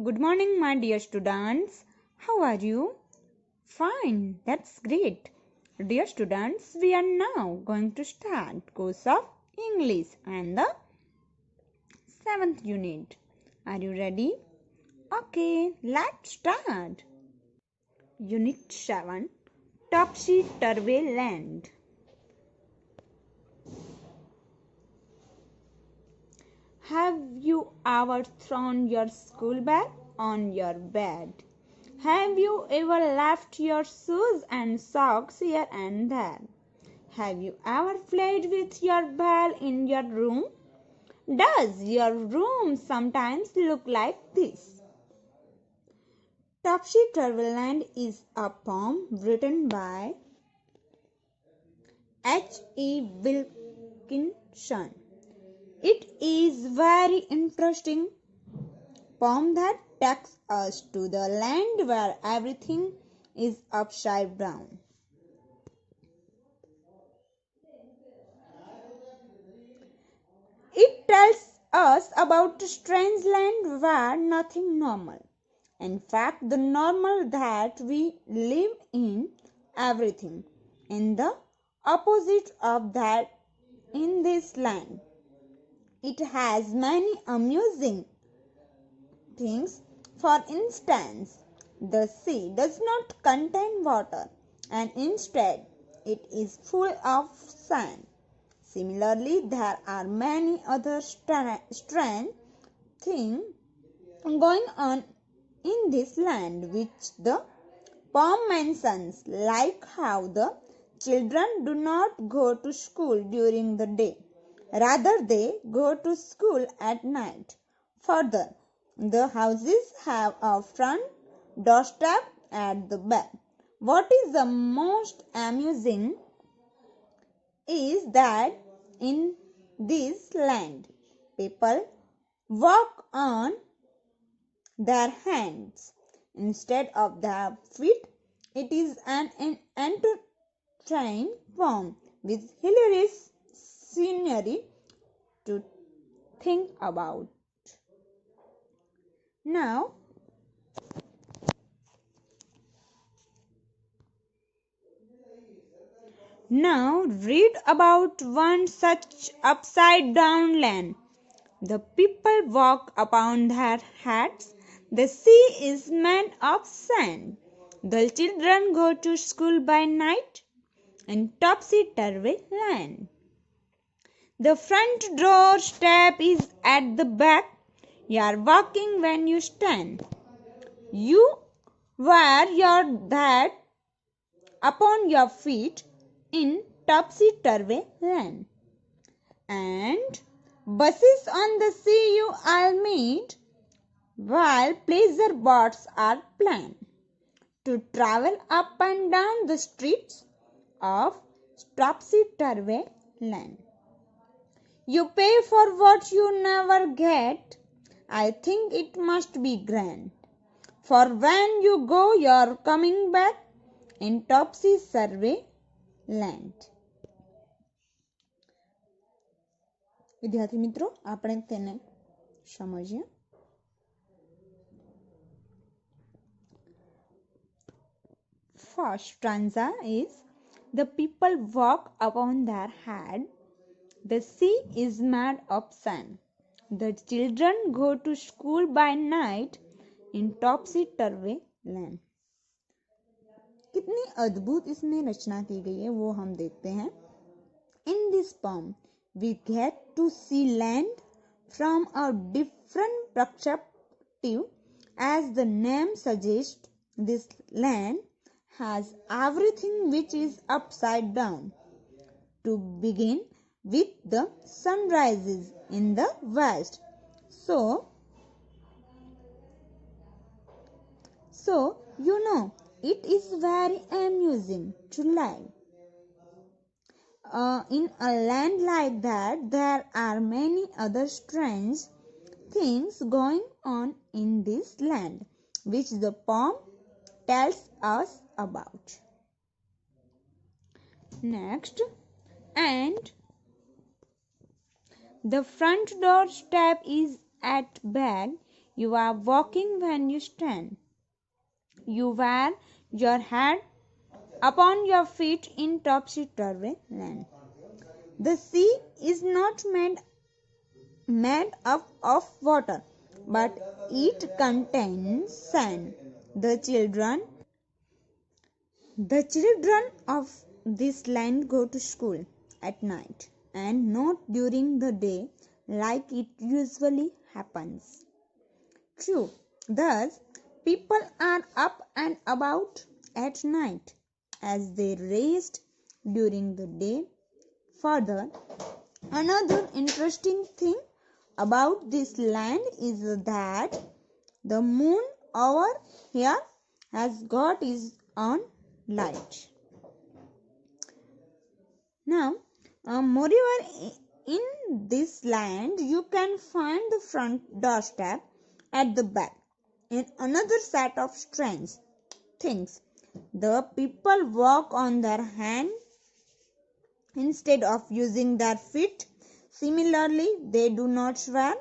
good morning, my dear students. How are you? Fine, that's great. Dear students, we are now going to start course of English and the 7th unit. Are you ready? Okay, let's start. Unit 7, Topsy-Turvy Land. Have you ever thrown your school bag on your bed? Have you ever left your shoes and socks here and there? Have you ever played with your ball in your room? Does your room sometimes look like this? Topsy-Turvy Land is a poem written by H.E. Wilkinson. It is very interesting poem that takes us to the land where everything is upside down. It tells us about a strange land where nothing normal. In fact, the normal that we live in, everything in the opposite of that in this land. It has many amusing things. For instance, the sea does not contain water and instead it is full of sand. Similarly, there are many other strange things going on in this land which the poem mentions, like how the children do not go to school during the day. Rather, they go to school at night. Further, the houses have a front doorstep at the back. What is the most amusing is that in this land, people walk on their hands instead of their feet. It is an entertaining poem with hilarious scenery to think about. Now read about one such upside down land. The people walk upon their heads. The sea is made of sand. The children go to school by night in Topsy-Turvy Land. The front door step is at the back. You are walking when you stand. You wear your hat upon your feet in Topsy-Turvy Land. And buses on the sea you all meet, while pleasure boats are planned to travel up and down the streets of Topsy-Turvy Land. You pay for what you never get. I think it must be grand. For when you go, you're coming back in Topsy-Turvy Land. વિદ્યાર્થી મિત્રો, આપણે તેને સમજીએ. First stanza is, the people walk upon their head. The sea is made of sand. The children go to school by night in Topsy-Turvy Land. कितनी अद्भुत इसमें रचना की गई है वो हम देखते हैं. In this poem, we get to see land from a different perspective. As the name suggests, this land has everything which is upside down. To begin with, the sun rises in the west. So it is very amusing to live. In a land like that, there are many other strange things going on in this land, which the poem tells us about. Next, and the front door step is at back. You are walking when you stand. You wear your head upon your feet in topsy-turvy land. The sea is not made up of water, but it contains sand. The children the children of this land go to school at night and not during the day like it usually happens. True, thus people are up and about at night as they rest during the day. Further, another interesting thing about this land is that the moon over here has got its own light. Now, moreover, in this land, you can find the front doorstep at the back. In another set of strange things, the people walk on their hand instead of using their feet. Similarly, they do not wear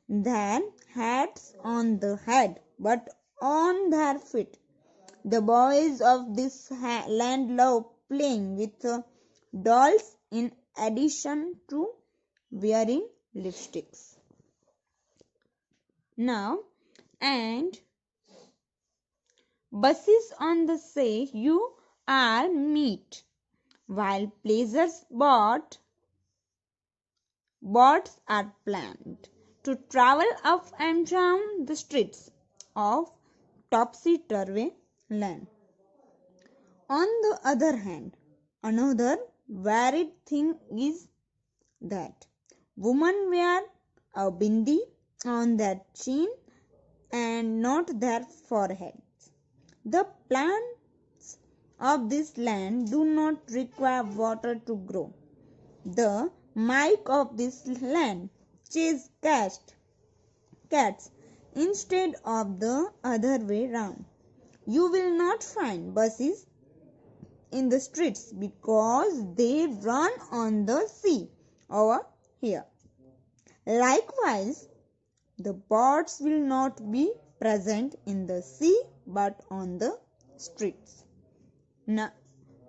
their hats on the head but on their feet. The boys of this land love playing with dolls in addition to wearing lipsticks. Now, and buses on the say you are meet, while pleasures boats are planned to travel up and down the streets of topsy-turvy land. On the other hand, another varied thing is that women wear a bindi on their chin and not their foreheads. The plants of this land do not require water to grow. The mice of this land chase cats instead of the other way round. You will not find buses in the streets because they run on the sea over here. Likewise, the birds will not be present in the sea but on the streets. Now,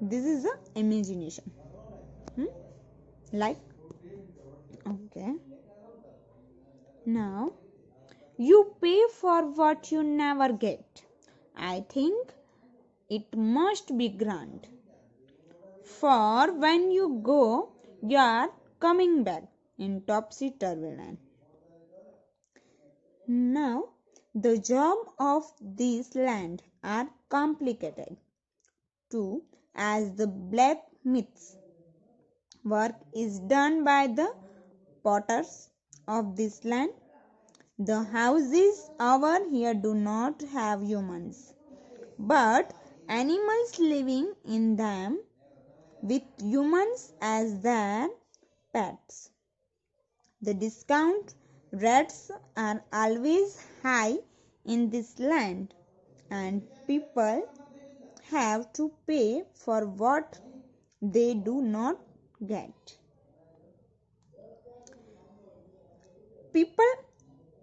this is the imagination. Like, okay. Now, you pay for what you never get. I think it must be grand. For when you go, you are coming back in topsy-turvy land. Now, the job of this land are complicated too, as the blacksmith's work is done by the potters of this land. The houses over here do not have humans, but animals living in them with humans as their pets. The discount rates are always high in this land, and people have to pay for what they do not get. People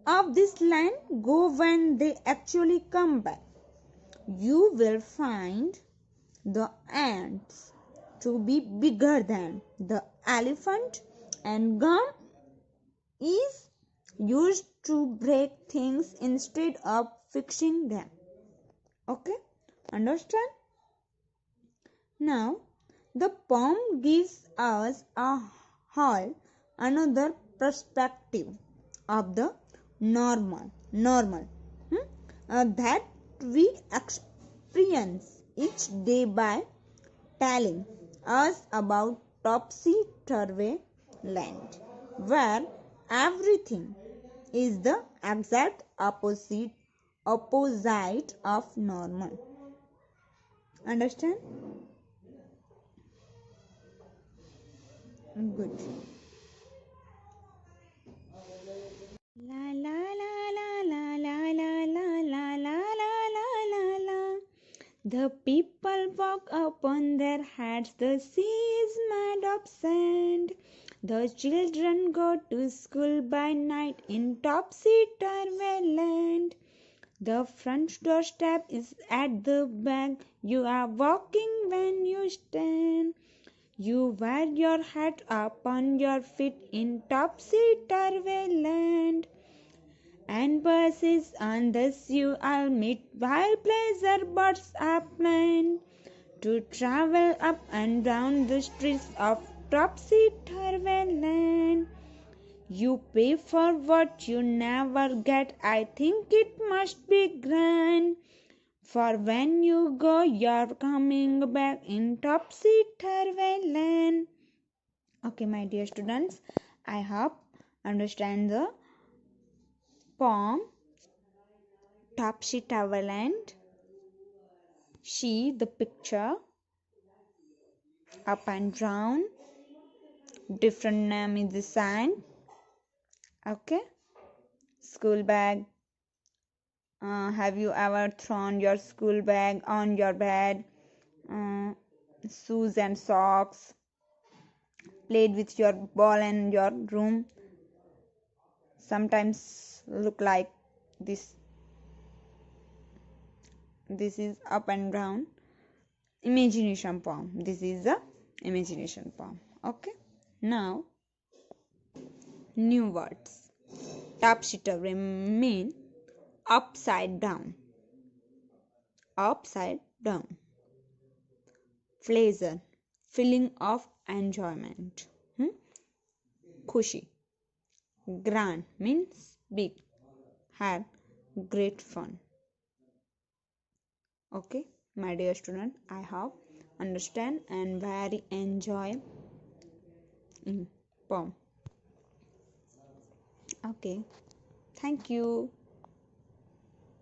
of this land go when they actually come back. You will find the ants to be bigger than the elephant, and gum is used to break things instead of fixing them. Okay, understand? Now, the poem gives us a whole another perspective of the normal that we experience each day by telling us about topsy-turvy land, where everything is the exact opposite of normal. Understand? Good. La la la la la la la la la la la la la. The people walk upon their heads. The sea is made of sand. The children go to school by night in topsy-turvy land. The front doorstep is at the back. You are walking when you stand. You wear your hat upon your feet in topsy-turvy land. And buses on this you all meet while pleasure boats are planned to travel up and down the streets of topsy-turvy land. You pay for what you never get. I think it must be grand. For when you go, you're coming back in topsy-turvy land. Okay, my dear students, I hope understand the poem Topsy-turvy land. See the picture up and down. Different name is the sign. Okay. School bag. Have you ever thrown your school bag on your bed? Shoes and socks. Played with your ball in your room. Sometimes look like this. This is up and down. Imagination poem. This is the imagination poem. Okay. Now, new words. Topsy-turvy mean upside down. Upside down. Pleasure, feeling of enjoyment. Khushi. Grand means big. Had great fun. Okay, my dear student, I have understand and very enjoy poem. Okay, thank you.